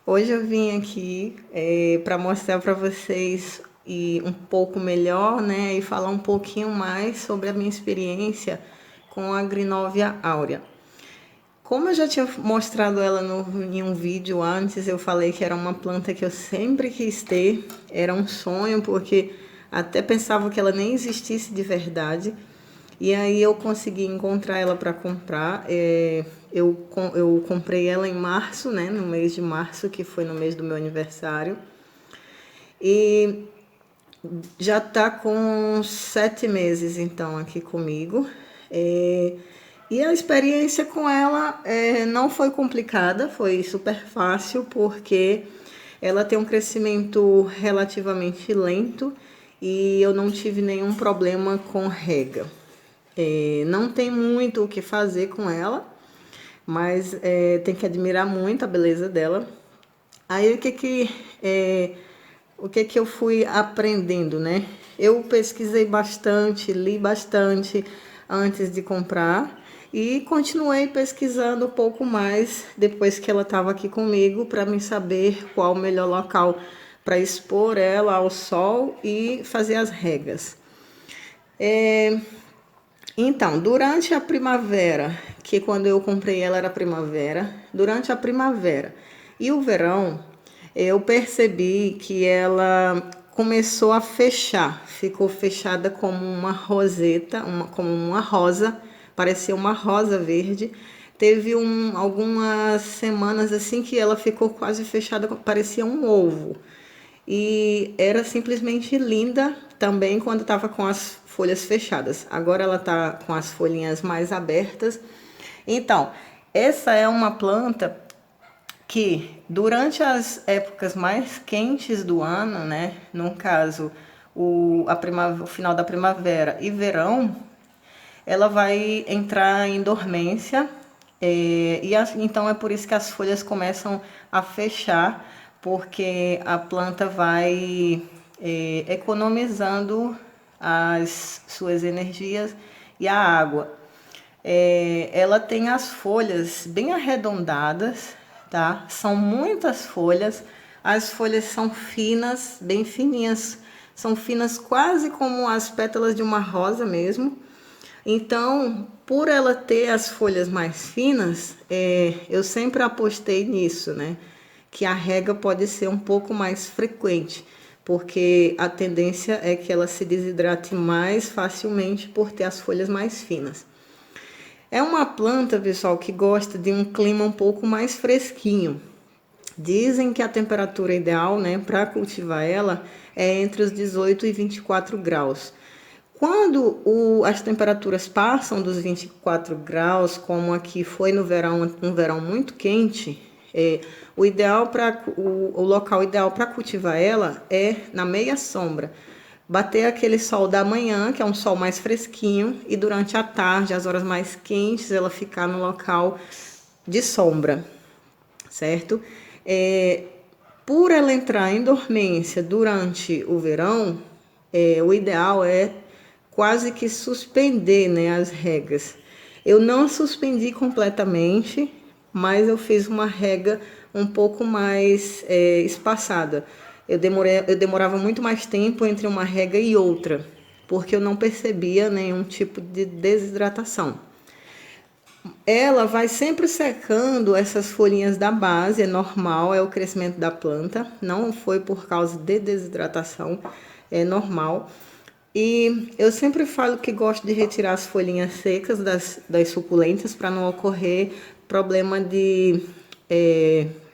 Hoje eu vim aqui para mostrar para vocês um pouco melhor, né, e falar um pouquinho mais sobre a minha experiência com a Grinóvia áurea. Como eu já tinha mostrado ela em um vídeo antes, eu falei que era uma planta que eu sempre quis ter, era um sonho, porque até pensava que ela nem existisse de verdade. E aí eu consegui encontrar ela para comprar. Eu comprei ela em março, né? No mês de março, que foi no mês do meu aniversário. E já tá com 7 meses, então, aqui comigo. E a experiência com ela não foi complicada, foi super fácil, porque ela tem um crescimento relativamente lento e eu não tive nenhum problema com rega. Não tem muito o que fazer com ela, mas tem que admirar muito a beleza dela. Aí o que que eu fui aprendendo, né? Eu pesquisei bastante, li bastante antes de comprar e continuei pesquisando um pouco mais depois que ela estava aqui comigo para me saber qual o melhor local para expor ela ao sol e fazer as regas. Então, durante a primavera, que quando eu comprei ela era primavera, durante a primavera e o verão, eu percebi que ela começou a fechar, ficou fechada como uma roseta, como uma rosa, parecia uma rosa verde. Teve algumas semanas assim que ela ficou quase fechada, parecia um ovo. E era simplesmente linda também quando estava com as folhas fechadas. Agora ela está com as folhinhas mais abertas. Então, essa é uma planta que durante as épocas mais quentes do ano, né, no caso o final da primavera e verão, ela vai entrar em dormência. Então é por isso que as folhas começam a fechar, porque a planta vai economizando as suas energias e a água. Ela tem as folhas bem arredondadas, tá? São muitas folhas. As folhas são finas, bem fininhas. São finas quase como as pétalas de uma rosa mesmo. Então, por ela ter as folhas mais finas, eu sempre apostei nisso, né? Que a rega pode ser um pouco mais frequente, porque a tendência é que ela se desidrate mais facilmente por ter as folhas mais finas. É uma planta, pessoal, que gosta de um clima um pouco mais fresquinho. Dizem que a temperatura ideal, né, para cultivar ela é entre os 18 e 24 graus. Quando as temperaturas passam dos 24 graus, como aqui foi no verão, um verão muito quente, o local ideal para cultivar ela é na meia sombra. Bater aquele sol da manhã, que é um sol mais fresquinho, e durante a tarde, as horas mais quentes, ela ficar no local de sombra, certo? É, por ela entrar em dormência durante o verão, o ideal é quase que suspender, né, as regas. Eu não suspendi completamente, mas eu fiz uma rega um pouco mais espaçada. Eu demorava muito mais tempo entre uma rega e outra, porque eu não percebia nenhum tipo de desidratação. Ela vai sempre secando essas folhinhas da base, é normal, é o crescimento da planta, não foi por causa de desidratação, é normal. E eu sempre falo que gosto de retirar as folhinhas secas das suculentas para não ocorrer problema de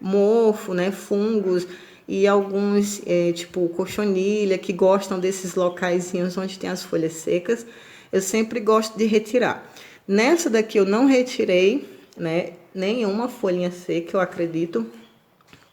mofo, né, fungos e alguns, tipo cochonilha, que gostam desses locaizinhos onde tem as folhas secas. Eu sempre gosto de retirar. Nessa daqui eu não retirei, né, nenhuma folhinha seca, eu acredito,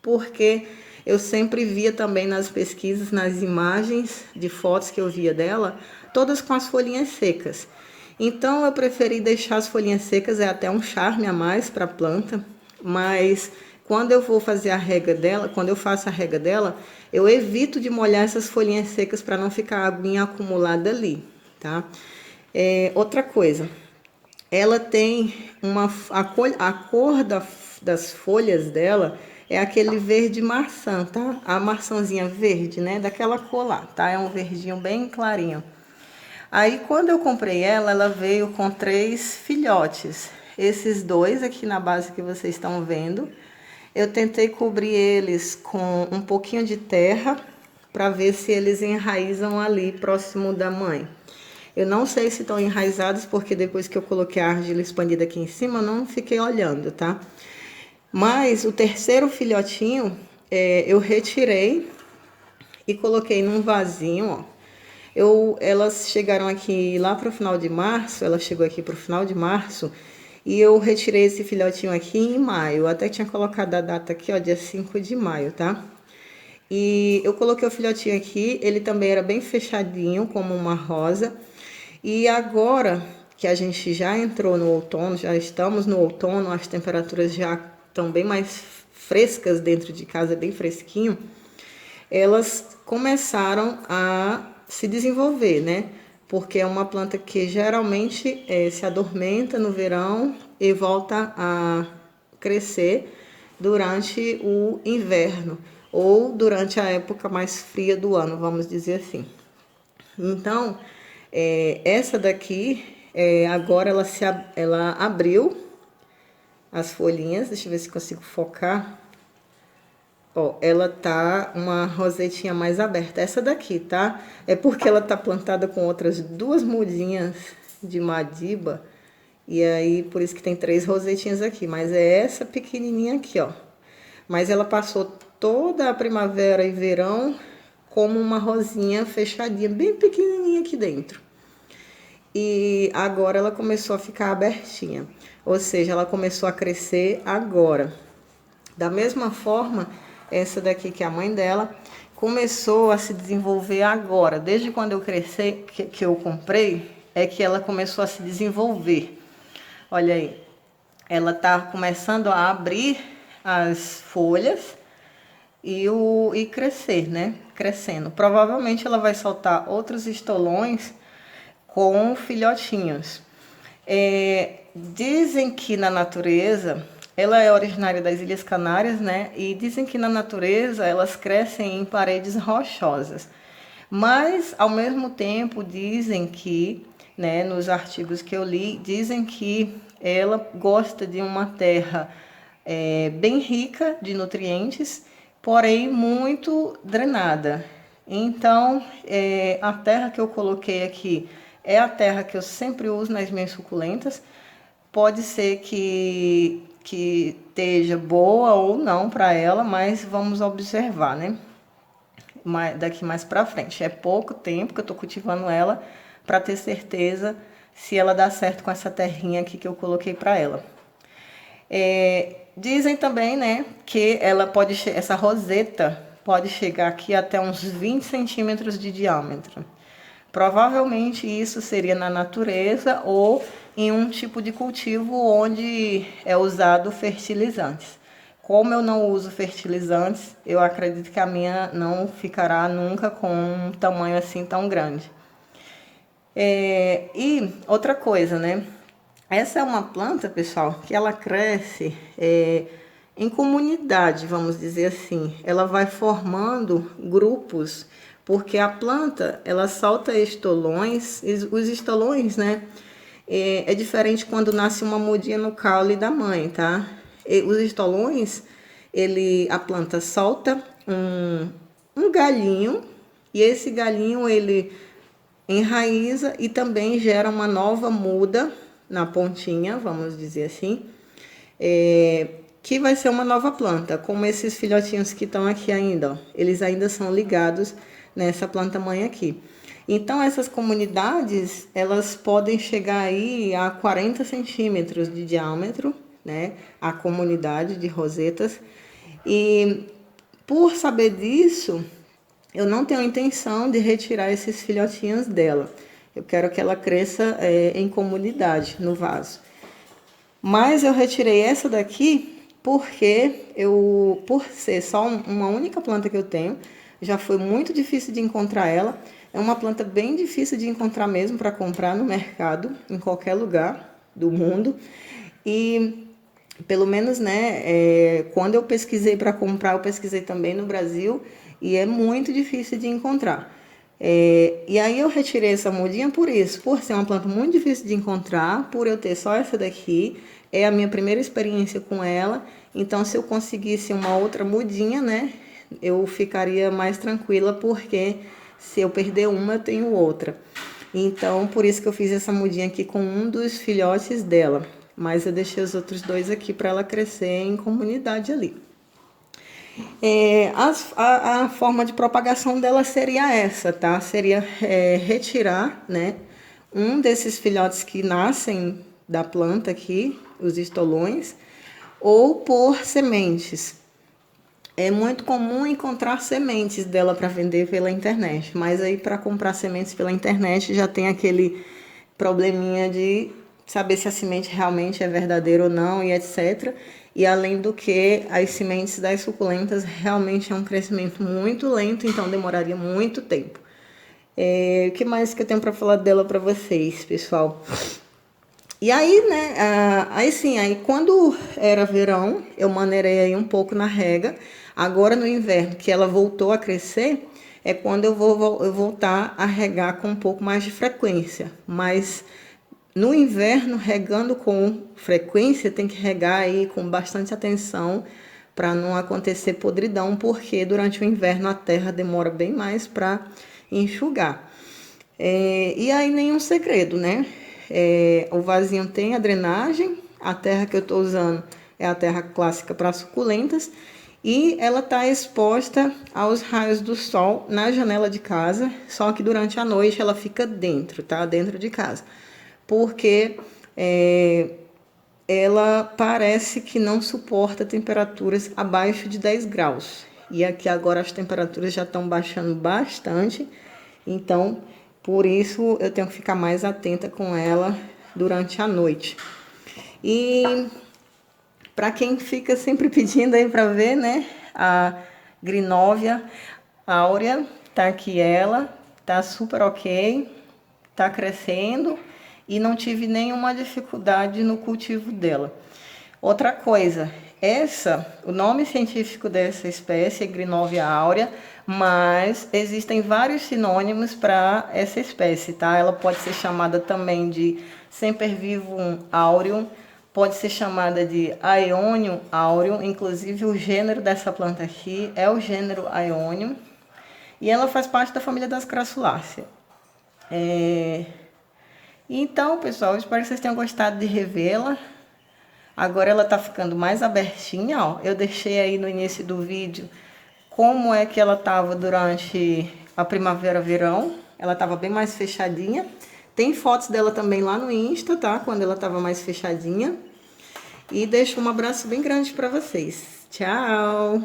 porque eu sempre via também nas pesquisas, nas imagens de fotos que eu via dela, todas com as folhinhas secas. Então eu preferi deixar as folhinhas secas, é até um charme a mais para a planta, mas quando eu vou fazer a rega dela, quando eu faço a rega dela, eu evito de molhar essas folhinhas secas para não ficar aguinha acumulada ali, tá? Outra coisa, ela tem a cor das folhas dela é aquele verde maçã, tá? A maçãzinha verde, né? Daquela cor lá, tá? É um verdinho bem clarinho. Aí, quando eu comprei ela, ela veio com 3 filhotes. Esses 2 aqui na base que vocês estão vendo, eu tentei cobrir eles com um pouquinho de terra para ver se eles enraizam ali próximo da mãe. Eu não sei se estão enraizados, porque depois que eu coloquei a argila expandida aqui em cima, eu não fiquei olhando, tá? Mas o terceiro filhotinho, eu retirei e coloquei num vasinho, ó. Elas chegaram aqui lá para o final de março, ela chegou aqui para o final de março, e eu retirei esse filhotinho aqui em maio. Eu até tinha colocado a data aqui, ó, dia 5 de maio, tá? E eu coloquei o filhotinho aqui, ele também era bem fechadinho, como uma rosa. E agora que a gente já entrou no outono, já estamos no outono, as temperaturas já estão bem mais frescas dentro de casa, bem fresquinho, elas começaram a se desenvolver, né? Porque é uma planta que geralmente se adormenta no verão e volta a crescer durante o inverno ou durante a época mais fria do ano, vamos dizer assim. Então, essa daqui, agora ela abriu as folhinhas, deixa eu ver se consigo focar. Ó, ela tá uma rosetinha mais aberta. Essa daqui, tá? É porque ela tá plantada com outras 2 mudinhas de madiba. E aí, por isso que tem 3 rosetinhas aqui. Mas é essa pequenininha aqui, ó. Mas ela passou toda a primavera e verão como uma rosinha fechadinha, bem pequenininha aqui dentro. E agora ela começou a ficar abertinha. Ou seja, ela começou a crescer agora. Da mesma forma, essa daqui que é a mãe dela começou a se desenvolver agora. Desde quando eu cresci, que eu comprei, é que ela começou a se desenvolver. Olha aí, ela tá começando a abrir as folhas e crescer, né? Crescendo. Provavelmente ela vai soltar outros estolões com filhotinhos. Dizem que na natureza, ela é originária das Ilhas Canárias, né? E dizem que na natureza elas crescem em paredes rochosas. Mas, ao mesmo tempo, dizem que, né, nos artigos que eu li, dizem que ela gosta de uma terra bem rica de nutrientes, porém muito drenada. Então, a terra que eu coloquei aqui é a terra que eu sempre uso nas minhas suculentas. Pode ser que esteja boa ou não para ela, mas vamos observar, né? Daqui mais para frente. É pouco tempo que eu estou cultivando ela para ter certeza se ela dá certo com essa terrinha aqui que eu coloquei para ela. Dizem também, né, que ela essa roseta pode chegar aqui até uns 20 centímetros de diâmetro. Provavelmente isso seria na natureza ou em um tipo de cultivo onde é usado fertilizantes. Como eu não uso fertilizantes, eu acredito que a minha não ficará nunca com um tamanho assim tão grande. E outra coisa, né? Essa é uma planta, pessoal, que ela cresce em comunidade, vamos dizer assim. Ela vai formando grupos, porque a planta, ela solta estolões, e os estolões, né? É diferente quando nasce uma mudinha no caule da mãe, tá? E os estolões, a planta solta um galhinho, e esse galhinho, ele enraiza e também gera uma nova muda na pontinha, vamos dizer assim, que vai ser uma nova planta, como esses filhotinhos que estão aqui ainda, ó, eles ainda são ligados nessa planta mãe aqui. Então, essas comunidades, elas podem chegar aí a 40 centímetros de diâmetro, né? A comunidade de rosetas. E por saber disso, eu não tenho intenção de retirar esses filhotinhos dela. Eu quero que ela cresça em comunidade, no vaso. Mas eu retirei essa daqui porque por ser só uma única planta que eu tenho, já foi muito difícil de encontrar ela. É uma planta bem difícil de encontrar mesmo para comprar no mercado, em qualquer lugar do mundo. E Pelo menos, né, quando eu pesquisei para comprar, eu pesquisei também no Brasil e é muito difícil de encontrar. E aí eu retirei essa mudinha por isso, por ser uma planta muito difícil de encontrar, por eu ter só essa daqui, é a minha primeira experiência com ela, então se eu conseguisse uma outra mudinha, né, eu ficaria mais tranquila, porque se eu perder uma, eu tenho outra. Então, por isso que eu fiz essa mudinha aqui com um dos filhotes dela. Mas eu deixei os outros dois aqui para ela crescer em comunidade ali. A forma de propagação dela seria essa, tá? Seria retirar, né, um desses filhotes que nascem da planta aqui, os estolões, ou por sementes. É muito comum encontrar sementes dela para vender pela internet, mas aí para comprar sementes pela internet já tem aquele probleminha de saber se a semente realmente é verdadeira ou não e etc. E além do que, as sementes das suculentas realmente é um crescimento muito lento, então demoraria muito tempo. O que mais que eu tenho para falar dela para vocês, pessoal? E aí, né, aí sim, aí quando era verão, eu maneirei aí um pouco na rega. Agora no inverno, que ela voltou a crescer, é quando eu vou voltar a regar com um pouco mais de frequência. Mas no inverno, regando com frequência, tem que regar aí com bastante atenção para não acontecer podridão, porque durante o inverno a terra demora bem mais para enxugar. E aí nenhum segredo, né? O vasinho tem a drenagem, a terra que eu estou usando é a terra clássica para suculentas e ela está exposta aos raios do sol na janela de casa, só que durante a noite ela fica dentro, tá? Dentro de casa, porque ela parece que não suporta temperaturas abaixo de 10 graus. E aqui agora as temperaturas já estão baixando bastante, então por isso eu tenho que ficar mais atenta com ela durante a noite. E para quem fica sempre pedindo aí para ver, né, a Grinóvia áurea, tá aqui ela, tá super ok, tá crescendo e não tive nenhuma dificuldade no cultivo dela. Outra coisa, o nome científico dessa espécie é Grinóvia áurea, mas existem vários sinônimos para essa espécie, tá? Ela pode ser chamada também de Sempervivum aureum, pode ser chamada de Aeonium aureum, inclusive o gênero dessa planta aqui é o gênero Aeonium, e ela faz parte da família das Crassuláceas. Então, pessoal, espero que vocês tenham gostado de revê-la. Agora ela tá ficando mais abertinha, ó. Eu deixei aí no início do vídeo como é que ela tava durante a primavera-verão. Ela tava bem mais fechadinha. Tem fotos dela também lá no Insta, tá? Quando ela tava mais fechadinha. E deixo um abraço bem grande para vocês. Tchau!